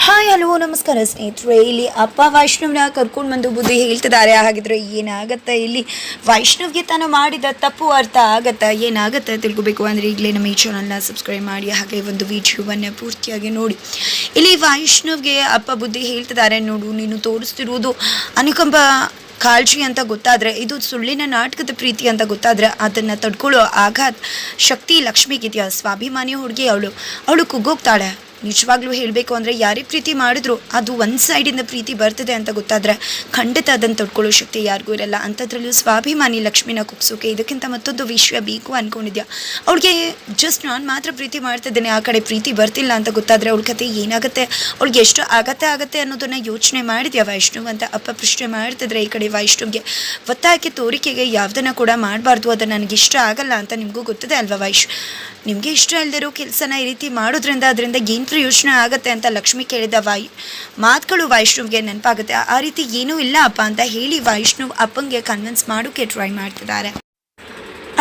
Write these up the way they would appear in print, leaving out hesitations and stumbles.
Hi hello ನಮಸ್ಕಾರ ಸ್ನೇಹಿತರೆ. ಇಲ್ಲಿ ಅಪ್ಪ ವೈಷ್ಣವ್ನ ಕರ್ಕೊಂಡು ಬಂದು ಬುದ್ಧಿ ಹೇಳ್ತಿದ್ದಾರೆ. ಹಾಗಿದ್ರೆ ಏನಾಗತ್ತೆ, ಇಲ್ಲಿ ವೈಷ್ಣವ್ಗೆ ತಾನು ಮಾಡಿದ ತಪ್ಪು ಅರ್ಥ ಆಗತ್ತಾ, ಏನಾಗತ್ತೆ ತಿಳ್ಕೊಬೇಕು ಅಂದರೆ ಈಗಲೇ ನಮ್ಮ ಈ ಚಾನಲ್ನ ಸಬ್ಸ್ಕ್ರೈಬ್ ಮಾಡಿ, ಹಾಗೆ ಒಂದು ವಿಡಿಯೋವನ್ನು ಪೂರ್ತಿಯಾಗಿ ನೋಡಿ. ಇಲ್ಲಿ ವೈಷ್ಣವ್ಗೆ ಅಪ್ಪ ಬುದ್ಧಿ ಹೇಳ್ತಿದ್ದಾರೆ, ನೋಡು ನೀನು ತೋರಿಸ್ತಿರುವುದು ಅನುಕಂಪ ಕಾಳಜಿ ಅಂತ ಗೊತ್ತಾದರೆ, ಇದು ಸುಳ್ಳಿನ ನಾಟಕದ ಪ್ರೀತಿ ಅಂತ ಗೊತ್ತಾದರೆ ಅದನ್ನು ತಡ್ಕೊಳ್ಳೋ ಆಘಾತ ಶಕ್ತಿ ಲಕ್ಷ್ಮಿಗಿದೆಯಾ? ಸ್ವಾಭಿಮಾನಿ ಹುಡುಗಿ ಅವಳು ಕುಗ್ಗೋಗ್ತಾಳೆ. ನಿಜವಾಗ್ಲೂ ಹೇಳಬೇಕು ಅಂದರೆ ಯಾರೇ ಪ್ರೀತಿ ಮಾಡಿದ್ರು ಅದು ಒಂದು ಸೈಡಿಂದ ಪ್ರೀತಿ ಬರ್ತದೆ ಅಂತ ಗೊತ್ತಾದರೆ ಖಂಡಿತ ಅದನ್ನು ತಡ್ಕೊಳ್ಳೋ ಶಕ್ತಿ ಯಾರಿಗೂ ಇರಲ್ಲ. ಅಂಥದ್ರಲ್ಲೂ ಸ್ವಾಭಿಮಾನಿ ಲಕ್ಷ್ಮಿನ ಕುಗ್ಸೋಕೆ ಇದಕ್ಕಿಂತ ಮತ್ತೊಂದು ವಿಷಯ ಬೇಕು ಅಂದ್ಕೊಂಡಿದ್ಯಾ? ಅವಳಿಗೆ ಜಸ್ಟ್ ನಾನು ಮಾತ್ರ ಪ್ರೀತಿ ಮಾಡ್ತಿದ್ದೇನೆ, ಆ ಕಡೆ ಪ್ರೀತಿ ಬರ್ತಿಲ್ಲ ಅಂತ ಗೊತ್ತಾದರೆ ಅವಳ ಕತೆ ಏನಾಗುತ್ತೆ, ಅವಳಿಗೆ ಎಷ್ಟು ಆಗತ್ತೆ ಅನ್ನೋದನ್ನು ಯೋಚನೆ ಮಾಡಿದ್ಯಾ ವೈಷ್ಣವ್ ಅಂತ ಅಪ್ಪ ಪ್ರಶ್ನೆ ಮಾಡ್ತಿದ್ರೆ, ಈ ಕಡೆ ವೈಷ್ಣವ್ಗೆ ಒತ್ತಾಯಕ್ಕೆ ತೋರಿಕೆಗೆ ಯಾವುದನ್ನು ಕೂಡ ಮಾಡಬಾರ್ದು, ಅದು ನನಗೆ ಇಷ್ಟ ಆಗಲ್ಲ ಅಂತ ನಿಮಗೂ ಗೊತ್ತಿದೆ ಅಲ್ವಾ ನಿಮಗೆ ಇಷ್ಟ ಇಲ್ಲದಿರೋ ಕೆಲಸನ ಈ ರೀತಿ ಮಾಡೋದ್ರಿಂದ ಅದರಿಂದ ಏನು ಪ್ರಯೋಜನ ಆಗುತ್ತೆ ಅಂತ ಲಕ್ಷ್ಮಿ ಕೇಳಿದ ಮಾತುಗಳು ವೈಷ್ಣವ್ಗೆ ನೆನಪಾಗುತ್ತೆ. ಆ ರೀತಿ ಏನೂ ಇಲ್ಲ ಅಪ್ಪ ಅಂತ ಹೇಳಿ ವೈಷ್ಣವ್ ಅಪ್ಪಂಗೆ ಕನ್ವಿನ್ಸ್ ಮಾಡೋಕ್ಕೆ ಟ್ರೈ ಮಾಡ್ತಿದ್ದಾರೆ.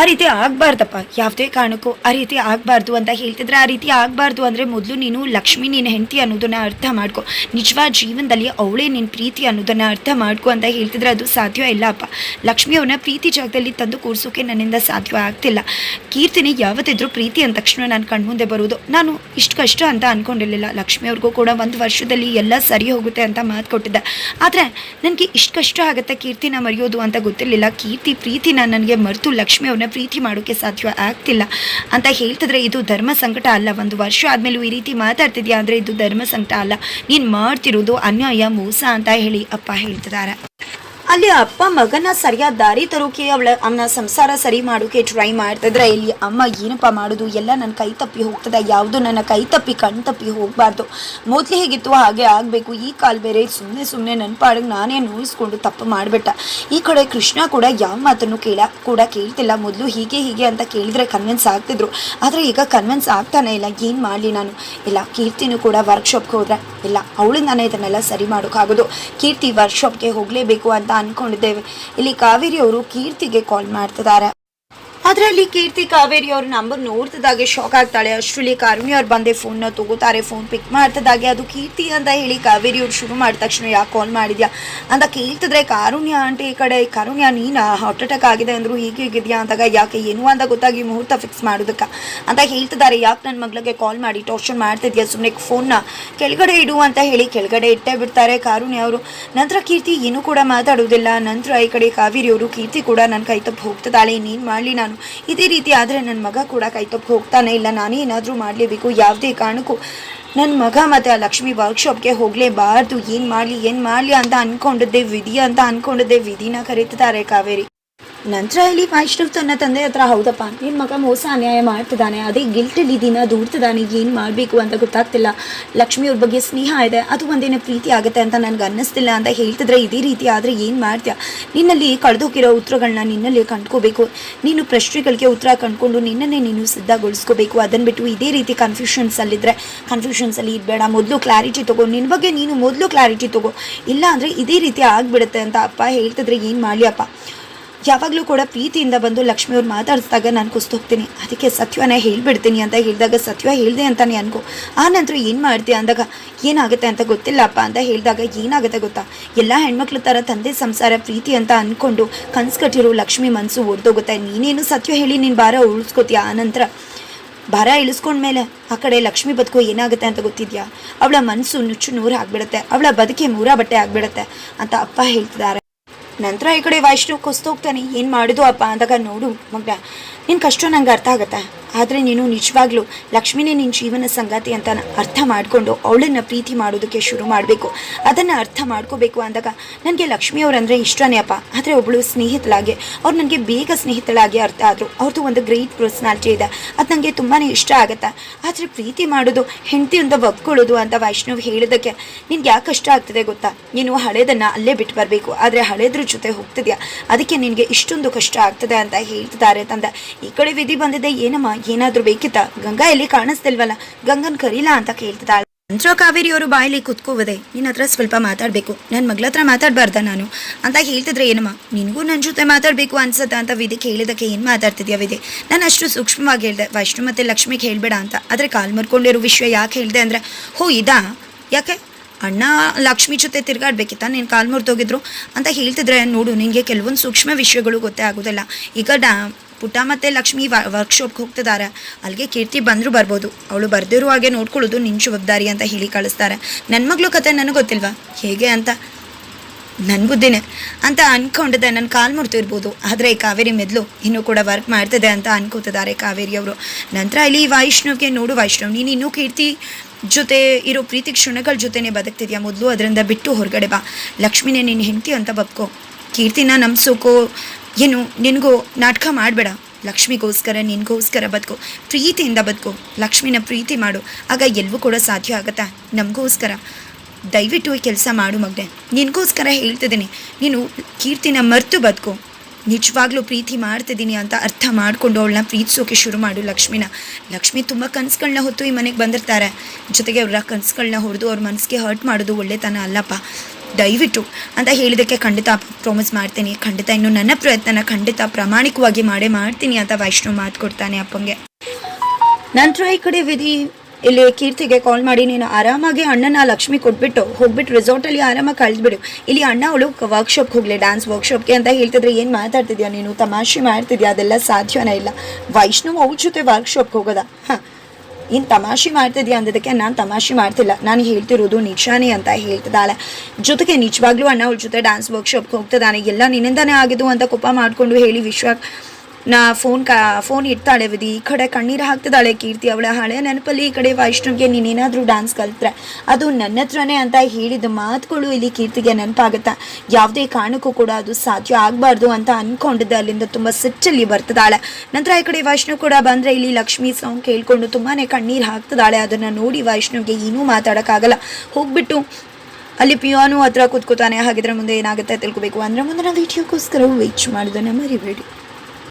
ಆ ರೀತಿ ಆಗಬಾರ್ದಪ್ಪ, ಯಾವುದೇ ಕಾರಣಕ್ಕೂ ಆ ರೀತಿ ಆಗಬಾರ್ದು ಅಂತ ಹೇಳ್ತಿದ್ರೆ, ಆ ರೀತಿ ಆಗಬಾರ್ದು ಅಂದರೆ ಮೊದಲು ನೀನು ಲಕ್ಷ್ಮಿ ನಿನ್ನ ಹೆಂಡತಿ ಅನ್ನೋದನ್ನು ಅರ್ಥ ಮಾಡ್ಕೊ, ನಿಜವಾದ ಜೀವನದಲ್ಲಿ ಅವಳೇ ನಿನ್ನ ಪ್ರೀತಿ ಅನ್ನೋದನ್ನು ಅರ್ಥ ಮಾಡ್ಕೊ ಅಂತ ಹೇಳ್ತಿದ್ರೆ ಅದು ಸಾಧ್ಯ ಇಲ್ಲ ಅಪ್ಪ. ಲಕ್ಷ್ಮಿಯವ್ರನ್ನ ಪ್ರೀತಿ ಜಾಗದಲ್ಲಿ ತಂದು ಕೂರಿಸೋಕೆ ನನ್ನಿಂದ ಸಾಧ್ಯ ಆಗ್ತಿಲ್ಲ. ಕೀರ್ತಿನಿ ಯಾವತ್ತಿದ್ರೂ ಪ್ರೀತಿ ಅಂದ ತಕ್ಷಣ ನಾನು ಕಣ್ಮುಂದೆ ಬರೋದು. ನಾನು ಇಷ್ಟು ಕಷ್ಟ ಅಂತ ಅಂದ್ಕೊಂಡಿರಲಿಲ್ಲ. ಲಕ್ಷ್ಮಿಯವ್ರಿಗೂ ಕೂಡ 1 ವರ್ಷದಲ್ಲಿ ಎಲ್ಲ ಸರಿ ಹೋಗುತ್ತೆ ಅಂತ ಮಾತು ಕೊಟ್ಟಿದ್ದೆ. ಆದರೆ ನನಗೆ ಇಷ್ಟು ಕಷ್ಟ ಆಗುತ್ತೆ ಕೀರ್ತಿನ ಮರೆಯೋದು ಅಂತ ಗೊತ್ತಿರಲಿಲ್ಲ. ಕೀರ್ತಿ ಪ್ರೀತಿನ ನನಗೆ ಮರೆತು ಲಕ್ಷ್ಮಿಯವ್ರನ್ನ ಪ್ರೀತಿ ಮಾಡೋಕೆ ಸಾಧ್ಯ ಆಗ್ತಿಲ್ಲ ಅಂತ ಹೇಳ್ತಿದ್ರೆ ಇದು ಧರ್ಮ ಸಂಕಟ ಅಲ್ಲ. 1 ವರ್ಷ ಆದ್ಮೇಲೂ ಈ ರೀತಿ ಮಾತಾಡ್ತಿದ್ಯಾ ಅಂದ್ರೆ ಇದು ಧರ್ಮ ಸಂಕಟ ಅಲ್ಲ, ನೀನ್ ಮಾಡ್ತಿರೋದು ಅನ್ಯಾಯ, ಮೋಸ ಅಂತ ಹೇಳಿ ಅಪ್ಪ ಹೇಳ್ತಿದ್ದಾರೆ. ಅಲ್ಲಿ ಅಪ್ಪ ಮಗನ ಸರಿಯಾದ ದಾರಿ ತರೋಕೆ ಅವನ ಸಂಸಾರ ಸರಿ ಮಾಡೋಕೆ ಟ್ರೈ ಮಾಡ್ತಿದ್ರೆ, ಇಲ್ಲಿ ಅಮ್ಮ ಏನಪ್ಪ ಮಾಡೋದು, ಎಲ್ಲ ನನ್ನ ಕೈ ತಪ್ಪಿ ಹೋಗ್ತದೆ, ಯಾವುದು ನನ್ನ ಕೈ ತಪ್ಪಿ ಕಣ್ ತಪ್ಪಿ ಹೋಗಬಾರ್ದು, ಮೊದಲೇ ಹೇಗಿತ್ತು ಹಾಗೆ ಆಗಬೇಕು, ಈ ಕಾಲ್ ಬೇರೆ ಸುಮ್ಮನೆ ನನ್ನ ಪಾಡಿಗೆ ನಾನೇ ನೋಯಿಸ್ಕೊಂಡು ತಪ್ಪು ಮಾಡಿಬಿಟ್ಟ. ಈ ಕಡೆ ಕೃಷ್ಣ ಕೂಡ ಯಾವ ಮಾತನ್ನು ಕೇಳ್ತಿಲ್ಲ. ಮೊದಲು ಹೀಗೆ ಅಂತ ಕೇಳಿದ್ರೆ ಕನ್ವಿನ್ಸ್ ಆಗ್ತಿದ್ರು, ಆದರೆ ಈಗ ಕನ್ವಿನ್ಸ್ ಆಗ್ತಾನೆ ಇಲ್ಲ. ಏನು ಮಾಡಲಿ ನಾನು? ಇಲ್ಲ, ಕೀರ್ತಿನೂ ಕೂಡ ವರ್ಕ್ಶಾಪ್ಗೆ ಹೋದ್ರೆ ಇಲ್ಲ, ಅವಳಿಂದಾನೇ ಇದನ್ನೆಲ್ಲ ಸರಿ ಮಾಡೋಕ್ಕಾಗೋದು. ಕೀರ್ತಿ ವರ್ಕ್ಶಾಪ್ಗೆ ಹೋಗಲೇಬೇಕು ಅಂತ ಅನ್ಕೊಂಡಿದ್ದೇವೆ. ಇಲ್ಲಿ ಕಾವೇರಿ ಅವರು ಕೀರ್ತಿಗೆ ಕಾಲ್ ಮಾಡ್ತಿದ್ದಾರೆ. ಆದರೆ ಅಲ್ಲಿ ಕೀರ್ತಿ ಕಾವೇರಿ ಅವ್ರ ನಂಬರ್ ನೋಡ್ತಿದ್ದಾಗೆ ಶಾಕ್ ಆಗ್ತಾಳೆ. ಅಷ್ಟರಲ್ಲಿ ಕಾರುಣ್ಯ ಅವ್ರು ಬಂದೆ ಫೋನ್ನ ತಗೋತಾರೆ. ಫೋನ್ ಪಿಕ್ ಮಾಡ್ತಿದ್ದಾಗೆ ಅದು ಕೀರ್ತಿ ಅಂತ ಹೇಳಿ ಕಾವೇರಿ ಅವ್ರು ಶುರು ಮಾಡಿದ ತಕ್ಷಣ ಯಾಕೆ ಕಾಲ್ ಮಾಡಿದ್ಯಾ ಅಂತ ಕೇಳ್ತಿದ್ರೆ, ಕಾರುಣ್ಯ ಆಂಟಿ ಈ ಕಡೆ, ಕಾರುಣ್ಯ ನೀನು ಹಾರ್ಟ್ ಅಟ್ಯಾಕ್ ಆಗಿದೆ ಅಂದರು, ಹೀಗಿದೆಯಾ ಅಂದಾಗ ಯಾಕೆ ಏನು ಅಂತ ಗೊತ್ತಾಗಿ ಮುಹೂರ್ತ ಫಿಕ್ಸ್ ಮಾಡೋದಕ್ಕೆ ಅಂತ ಹೇಳ್ತಿದ್ದಾರೆ. ಯಾಕೆ ನನ್ನ ಮಗಳಿಗೆ ಕಾಲ್ ಮಾಡಿ ಟಾರ್ಚರ್ ಮಾಡ್ತಿದ್ಯಾ, ಸುಮ್ಮನೆ ಫೋನ್ನ ಕೆಳಗಡೆ ಇಡು ಅಂತ ಹೇಳಿ ಕೆಳಗಡೆ ಇಟ್ಟೇ ಬಿಡ್ತಾರೆ ಕಾರುಣ್ಯ ಅವರು. ನಂತರ ಕೀರ್ತಿ ಏನೂ ಕೂಡ ಮಾತಾಡೋದಿಲ್ಲ. ನಂತರ ಈ ಕಡೆ ಕಾವೇರಿ ಅವರು, ಕೀರ್ತಿ ಕೂಡ ನನ್ನ ಕೈ ತಪ್ಪು ಹೋಗ್ತಿದ್ದಾಳೆ, ಇನ್ನೇನು ಮಾಡಲಿ ನಾನು, ಇದೇ ರೀತಿ ಆದರೆ ನನ್ನ ಮಗ ಕೂಡ ಕೈ ತಪ್ಪು ಹೋಗ್ತಾನೆ ಇಲ್ಲ, ನಾನೇ ಏನಾದರೂ ಮಾಡಲೇಬೇಕು, ಯಾವುದೇ ಕಾರಣಕ್ಕೂ ನನ್ನ ಮಗ ಮತ್ತು ಆ ಲಕ್ಷ್ಮಿ ವರ್ಕ್ಶಾಪ್ಗೆ ಹೋಗಲೇಬಾರ್ದು, ಏನು ಮಾಡಲಿ ಅಂತ ಅಂದ್ಕೊಂಡಿದ್ದೆ, ವಿಧಿನ ಕರೀತಿದ್ದಾರೆ ಕಾವೇರಿ. ನಂತರ ಇಲ್ಲಿ ವೈಷ್ಣವ್ ತನ್ನ ತಂದೆ ಹತ್ರ, ಹೌದಪ್ಪ ನಿನ್ನ ಮಗ ಮೋಸ ಅನ್ಯಾಯ ಮಾಡ್ತಿದ್ದಾನೆ, ಅದೇ ಗಿಲ್ಟಲ್ಲಿ ದಿನ ದೂಡ್ತಿದ್ದಾನೆ, ಏನು ಮಾಡಬೇಕು ಅಂತ ಗೊತ್ತಾಗ್ತಿಲ್ಲ, ಲಕ್ಷ್ಮಿಯವ್ರ ಬಗ್ಗೆ ಸ್ನೇಹ ಇದೆ, ಅದು ಒಂದಿನ ಪ್ರೀತಿ ಆಗುತ್ತೆ ಅಂತ ನನಗೆ ಅನ್ನಿಸ್ತಿಲ್ಲ ಅಂತ ಹೇಳ್ತಿದ್ರೆ, ಇದೇ ರೀತಿ ಆದರೆ ಏನು ಮಾಡ್ತೀಯ, ನಿನ್ನಲ್ಲಿ ಕಳೆದೋಗಿರೋ ಉತ್ತರಗಳನ್ನ ನಿನ್ನಲ್ಲಿ ಕಂಡ್ಕೋಬೇಕು, ನೀನು ಪ್ರಶ್ನೆಗಳಿಗೆ ಉತ್ತರ ಕಂಡುಕೊಂಡು ನಿನ್ನನ್ನೇ ನೀನು ಸಿದ್ಧಗೊಳಿಸ್ಕೋಬೇಕು. ಅದನ್ನು ಬಿಟ್ಟು ಇದೇ ರೀತಿ ಕನ್ಫ್ಯೂಷನ್ಸಲ್ಲಿ ಇರಬೇಡ, ಮೊದಲು ಕ್ಲಾರಿಟಿ ತಗೋ, ನಿನ್ನ ಬಗ್ಗೆ ನೀನು ಮೊದಲು ಕ್ಲಾರಿಟಿ ತಗೋ, ಇಲ್ಲ ಅಂದರೆ ಇದೇ ರೀತಿ ಆಗಿಬಿಡುತ್ತೆ ಅಂತ ಅಪ್ಪ ಹೇಳ್ತಿದ್ರೆ, ಏನು ಮಾಡಲಿ ಅಪ್ಪ, ಯಾವಾಗಲೂ ಕೂಡ ಪ್ರೀತಿಯಿಂದ ಬಂದು ಲಕ್ಷ್ಮಿಯವ್ರು ಮಾತಾಡಿಸಿದಾಗ ನಾನು ಕುಸ್ತೋಗ್ತೀನಿ, ಅದಕ್ಕೆ ಸತ್ಯವನ್ನೇ ಹೇಳ್ಬಿಡ್ತೀನಿ ಅಂತ ಹೇಳಿದಾಗ ಸತ್ಯ ಹೇಳಿದೆ ಅಂತಲೇ ಅನ್ಕೋ, ಆ ನಂತರ ಏನು ಮಾಡ್ತೀಯ ಅಂದಾಗ ಏನಾಗುತ್ತೆ ಅಂತ ಗೊತ್ತಿಲ್ಲಪ್ಪ ಅಂತ ಹೇಳಿದಾಗ ಏನಾಗುತ್ತೆ ಗೊತ್ತಾ, ಎಲ್ಲ ಹೆಣ್ಮಕ್ಳ ಥರ ತಂದೆ ಸಂಸಾರ ಪ್ರೀತಿ ಅಂತ ಅಂದ್ಕೊಂಡು ಕನ್ಸು ಕಟ್ಟಿರೋ ಲಕ್ಷ್ಮಿ ಮನಸ್ಸು ಒಡೆದೋಗುತ್ತೆ. ನೀನೇನು ಸತ್ಯ ಹೇಳಿ ನೀನು ಭಾರ ಉಳಿಸ್ಕೋತೀಯ, ಆನಂತರ ಭಾರ ಇಳಿಸ್ಕೊಂಡ್ಮೇಲೆ ಆ ಕಡೆ ಲಕ್ಷ್ಮಿ ಬದುಕು ಏನಾಗುತ್ತೆ ಅಂತ ಗೊತ್ತಿದೆಯಾ, ಅವಳ ಮನಸ್ಸು ನುಚ್ಚು ನೂರು ಆಗಿಬಿಡುತ್ತೆ, ಅವಳ ಬದುಕೆ ಮೂರ ಬಟ್ಟೆ ಆಗಿಬಿಡುತ್ತೆ ಅಂತ ಅಪ್ಪ ಹೇಳ್ತಿದ್ದಾರೆ. ನಂತರ ಈ ಕಡೆ ವೈಷ್ಣವ್ ಕುಸ್ತೋಗ್ತಾನೆ, ಏನು ಮಾಡೋದು ಅಪ್ಪ ಅಂದಾಗ, ನೋಡು ಮಗ ನಿನ್ನ ಕಷ್ಟ ನಂಗೆ ಅರ್ಥ ಆಗುತ್ತೆ, ಆದರೆ ನೀನು ನಿಜವಾಗ್ಲೂ ಲಕ್ಷ್ಮಿನೇ ನಿನ್ನ ಜೀವನ ಸಂಗಾತಿ ಅಂತ ಅರ್ಥ ಮಾಡಿಕೊಂಡು ಅವಳನ್ನು ಪ್ರೀತಿ ಮಾಡೋದಕ್ಕೆ ಶುರು ಮಾಡಬೇಕು, ಅದನ್ನು ಅರ್ಥ ಮಾಡ್ಕೋಬೇಕು ಅಂದಾಗ, ನನಗೆ ಲಕ್ಷ್ಮಿಯವ್ರಂದರೆ ಇಷ್ಟನೇ ಅಪ್ಪ, ಆದರೆ ಒಬ್ಬಳು ಸ್ನೇಹಿತಳಾಗಿ ಅವ್ರು ನನಗೆ ಬೇಗ ಸ್ನೇಹಿತಳಾಗಿ ಅರ್ಥ ಆದರು, ಅವ್ರದ್ದು ಒಂದು ಗ್ರೇಟ್ ಪರ್ಸ್ನಾಲಿಟಿ ಇದೆ, ಅದು ನನಗೆ ತುಂಬಾ ಇಷ್ಟ ಆಗುತ್ತೆ, ಆದರೆ ಪ್ರೀತಿ ಮಾಡೋದು ಹೆಂಡತಿಯಿಂದ ಒಪ್ಕೊಳ್ಳೋದು ಅಂತ ವೈಷ್ಣವ್ ಹೇಳಿದಕ್ಕೆ ನಿನ್ಗೆ ಯಾಕೆ ಕಷ್ಟ ಆಗ್ತದೆ ಗೊತ್ತಾ, ನೀನು ಹಳೇದನ್ನು ಅಲ್ಲೇ ಬಿಟ್ಟು ಬರಬೇಕು, ಆದರೆ ಹಳೇದ್ರ ಜೊತೆ ಹೋಗ್ತಿದ್ಯಾ, ಅದಕ್ಕೆ ನಿನಗೆ ಇಷ್ಟೊಂದು ಕಷ್ಟ ಆಗ್ತದೆ ಅಂತ ಹೇಳ್ತಿದ್ದಾರೆ ತಂದ. ಈ ಕಡೆ ವಿಧಿ ಬಂದಿದೆ, ಏನಮ್ಮ ಏನಾದರೂ ಬೇಕಿತ್ತ, ಗಂಗಾ ಎಲ್ಲಿ ಕಾಣಿಸ್ತಿಲ್ವಲ್ಲ, ಗಂಗನ್ ಕರೀಲಾ ಅಂತ ಕೇಳ್ತಿದ್ದಾಳೆ. ನಂತರ ಕಾವೇರಿ ಅವರು ಬಾಯಲ್ಲಿ ಕುತ್ಕೋವದೆ, ನಿನ್ನ ಹತ್ರ ಸ್ವಲ್ಪ ಮಾತಾಡಬೇಕು, ನನ್ನ ಮಗಳ ಹತ್ರ ಮಾತಾಡಬಾರ್ದ ನಾನು ಅಂತ ಹೇಳ್ತಿದ್ರೆ, ಏನಮ್ಮ ನಿನಗೂ ನನ್ನ ಜೊತೆ ಮಾತಾಡಬೇಕು ಅನ್ಸುತ್ತಾ ಅಂತ ವಿಧಿ ಕೇಳಿದಕ್ಕೆ, ಏನು ಮಾತಾಡ್ತಿದ್ಯಾ ವಿಧಿ, ನಾನು ಅಷ್ಟು ಸೂಕ್ಷ್ಮವಾಗಿ ಹೇಳಿದೆ ವೈಷ್ಣು ಮತ್ತು ಲಕ್ಷ್ಮಿಗೆ ಹೇಳ್ಬೇಡ ಅಂತ, ಆದರೆ ಕಾಲ್ ಮರ್ಕೊಂಡಿರೋ ವಿಷಯ ಯಾಕೆ ಹೇಳಿದೆ ಅಂದರೆ, ಹೋ ಇದಾ ಯಾಕೆ ಅಣ್ಣ ಲಕ್ಷ್ಮಿ ಜೊತೆ ತಿರ್ಗಾಡ್ಬೇಕಿತ್ತ ನೀನು ಕಾಲು ಮುರಿದೋಗಿದ್ರು ಅಂತ ಹೇಳ್ತಿದ್ರೆ, ನೋಡು ನಿನಗೆ ಕೆಲವೊಂದು ಸೂಕ್ಷ್ಮ ವಿಷಯಗಳು ಗೊತ್ತೇ ಆಗೋದಿಲ್ಲ. ಈಗ ಪುಟ್ಟ ಮತ್ತು ಲಕ್ಷ್ಮಿ ವರ್ಕ್ಶಾಪ್ಗೆ ಹೋಗ್ತಿದ್ದಾರೆ, ಅಲ್ಲಿಗೆ ಕೀರ್ತಿ ಬಂದರೂ ಬರ್ಬೋದು, ಅವಳು ಬರ್ದಿರೋ ಹಾಗೆ ನೋಡ್ಕೊಳ್ಳೋದು ನಿನ್ನ ಜವಾಬ್ದಾರಿ ಅಂತ ಹೇಳಿ ಕಳಿಸ್ತಾರೆ. ನನ್ನ ಮಗಳು ಕತೆ ನನಗೆ ಗೊತ್ತಿಲ್ವಾ ಹೇಗೆ ಅಂತ, ನನ್ನ ಬುದ್ಧಿನೇ ಅಂತ ಅಂದ್ಕೊಂಡಿದ್ದೆ. ನನ್ನ ಕಾಲು ಮುರ್ತಿರ್ಬೋದು, ಆದರೆ ಕಾವೇರಿ ಮೆದ್ಲು ಇನ್ನೂ ಕೂಡ ವರ್ಕ್ ಮಾಡ್ತಿದೆ ಅಂತ ಅನ್ಕೋತಿದ್ದಾರೆ ಕಾವೇರಿಯವರು. ನಂತರ ಇಲ್ಲಿ ವೈಷ್ಣವ್ಗೆ, ನೋಡು ವೈಷ್ಣವ್, ನೀನು ಇನ್ನೂ ಕೀರ್ತಿ ಜೊತೆ ಇರೋ ಪ್ರೀತಿ ಕ್ಷಣಗಳ ಜೊತೆನೇ ಬದುಕ್ತಿದ್ಯಾ, ಮೊದಲು ಅದರಿಂದ ಬಿಟ್ಟು ಹೊರಗಡೆ ಬಾ. ಲಕ್ಷ್ಮಿನೇ ನಿನ್ನ ಹೆಂಡತಿ ಅಂತ ಬದುಕೋ, ಕೀರ್ತಿನ ನಂಬಿಸೋಕೋ ಏನು ನಿನಗೂ ನಾಟಕ ಮಾಡಬೇಡ. ಲಕ್ಷ್ಮಿಗೋಸ್ಕರ ನಿನಗೋಸ್ಕರ ಬದುಕು, ಪ್ರೀತಿಯಿಂದ ಬದುಕು, ಲಕ್ಷ್ಮಿನ ಪ್ರೀತಿ ಮಾಡು, ಆಗ ಎಲ್ಲವೂ ಕೂಡ ಸಾಧ್ಯ ಆಗುತ್ತಾ. ನಮಗೋಸ್ಕರ ದಯವಿಟ್ಟು ಈ ಕೆಲಸ ಮಾಡು ಮಗನೆ, ನಿನಗೋಸ್ಕರ ಹೇಳ್ತಿದ್ದೀನಿ. ನೀನು ಕೀರ್ತಿನ ಮರೆತು ಬದುಕು, ನಿಜವಾಗ್ಲೂ ಪ್ರೀತಿ ಮಾಡ್ತಿದ್ದೀನಿ ಅಂತ ಅರ್ಥ ಮಾಡಿಕೊಂಡು ಅವಳನ್ನ ಪ್ರೀತಿಸೋಕೆ ಶುರು ಮಾಡು ಲಕ್ಷ್ಮಿನ. ಲಕ್ಷ್ಮಿ ತುಂಬ ಕನಸುಗಳನ್ನ ಹೊತ್ತು ಈ ಮನೆಗೆ ಬಂದಿರ್ತಾರೆ, ಜೊತೆಗೆ ಅವ್ರ ಕನಸುಗಳನ್ನ ಹೊಡೆದು ಅವ್ರ ಮನಸ್ಸಿಗೆ ಹರ್ಟ್ ಮಾಡೋದು ಒಳ್ಳೆತನ ಅಲ್ಲಪ್ಪ, ದಯವಿಟ್ಟು ಅಂತ ಹೇಳಿದ್ದಕ್ಕೆ ಖಂಡಿತ ಪ್ರಾಮಿಸ್ ಮಾಡ್ತೀನಿ. ಖಂಡಿತ ಇನ್ನು ನನ್ನ ಪ್ರಯತ್ನನ ಖಂಡಿತ ಪ್ರಾಮಾಣಿಕವಾಗಿ ಮಾಡ್ತೀನಿ ಅಂತ ವೈಷ್ಣವ್ ಮಾತು ಕೊಡ್ತಾನೆ ಅಪ್ಪಂಗೆ. ನಂತರ ಈ ಕಡೆ ವಿಧಿ ಇಲ್ಲಿ ಕೀರ್ತಿಗೆ ಕಾಲ್ ಮಾಡಿ, ನೀನು ಆರಾಮಾಗಿ ಅಣ್ಣನ ಲಕ್ಷ್ಮಿ ಕೊಟ್ಬಿಟ್ಟು ಹೋಗ್ಬಿಟ್ಟು ರೆಸಾರ್ಟಲ್ಲಿ ಆರಾಮಾಗಿ ಕಳೆದ್ಬಿಡು, ಇಲ್ಲಿ ಅಣ್ಣ ಅವಳು ವರ್ಕ್ಶಾಪ್ಗೆ ಹೋಗಲಿ, ಡ್ಯಾನ್ಸ್ ವರ್ಕ್ಶಾಪ್ಗೆ ಅಂತ ಹೇಳ್ತಿದ್ರೆ, ಏನು ಮಾತಾಡ್ತಿದ್ಯಾ ನೀನು, ತಮಾಷೆ ಮಾಡ್ತಿದ್ಯಾ, ಅದೆಲ್ಲ ಸಾಧ್ಯನೇ ಇಲ್ಲ. ವೈಷ್ಣವ್ ಅವ್ರ ಜೊತೆ ವರ್ಕ್ಶಾಪ್ಗೆ ಹೋಗೋದಾ? ಇನ್ನು ತಮಾಷೆ ಮಾಡ್ತಿದ್ಯಾ ಅಂದಿದ್ದಕ್ಕೆ ನಾನು ತಮಾಷೆ ಮಾಡ್ತಿಲ್ಲ, ನಾನು ಹೇಳ್ತಿರೋದು ನಿಜಾನೇ ಅಂತ ಹೇಳ್ತಿದ್ದಾಳೆ. ಜೊತೆಗೆ ನಿಜವಾಗ್ಲೂ ಅಣ್ಣ ಅವಳ ಜೊತೆ ಡ್ಯಾನ್ಸ್ ವರ್ಕ್ಶಾಪ್ಗೆ ಹೋಗ್ತಿದ್ದಾನೆ, ಎಲ್ಲ ನಿನ್ನಿಂದಾನೇ ಆಗಿದ್ದು ಅಂತ ಕೋಪ ಮಾಡಿಕೊಂಡು ಹೇಳಿ ಫೋನ್ ಇಡ್ತಾಳೆ ವಿಧಿ. ಈ ಕಡೆ ಕಣ್ಣೀರು ಹಾಕ್ತಿದ್ದಾಳೆ ಕೀರ್ತಿ ಅವಳ ಹಳೆ ನೆನಪಲ್ಲಿ. ಈ ಕಡೆ ವೈಷ್ಣವ್ಗೆ ನೀನೇನಾದರೂ ಡ್ಯಾನ್ಸ್ ಕಲಿತ್ರೆ ಅದು ನನ್ನ ಹತ್ರನೇ ಅಂತ ಹೇಳಿದ ಮಾತುಗಳು ಇಲ್ಲಿ ಕೀರ್ತಿಗೆ ನೆನಪಾಗುತ್ತಾ. ಯಾವುದೇ ಕಾರಣಕ್ಕೂ ಕೂಡ ಅದು ಸಾಧ್ಯ ಆಗಬಾರ್ದು ಅಂತ ಅಂದ್ಕೊಂಡಿದ್ದೆ, ಅಲ್ಲಿಂದ ತುಂಬ ಸಿಟ್ಟಲ್ಲಿ ಬರ್ತಿದ್ದಾಳೆ. ನಂತರ ಈ ಕಡೆ ವೈಷ್ಣವ್ ಕೂಡ ಬಂದರೆ ಇಲ್ಲಿ ಲಕ್ಷ್ಮಿ ಸಾಂಗ್ ಕೇಳಿಕೊಂಡು ತುಂಬಾ ಕಣ್ಣೀರು ಹಾಕ್ತಿದ್ದಾಳೆ. ಅದನ್ನು ನೋಡಿ ವೈಷ್ಣವ್ಗೆ ಏನೂ ಮಾತಾಡೋಕ್ಕಾಗಲ್ಲ, ಹೋಗ್ಬಿಟ್ಟು ಅಲ್ಲಿ ಪಿಯಾನೋ ಹತ್ರ ಕೂತ್ಕೋತಾನೆ. ಹಾಗಿದ್ರೆ ಮುಂದೆ ಏನಾಗುತ್ತೆ ತಿಳ್ಕೊಬೇಕು ಅಂದರೆ ಮುಂದಿನ ವಿಡಿಯೋಕ್ಕೋಸ್ಕರ ವೇಟ್ ಮಾಡೋದನ್ನು ಮರಿಬೇಡಿ.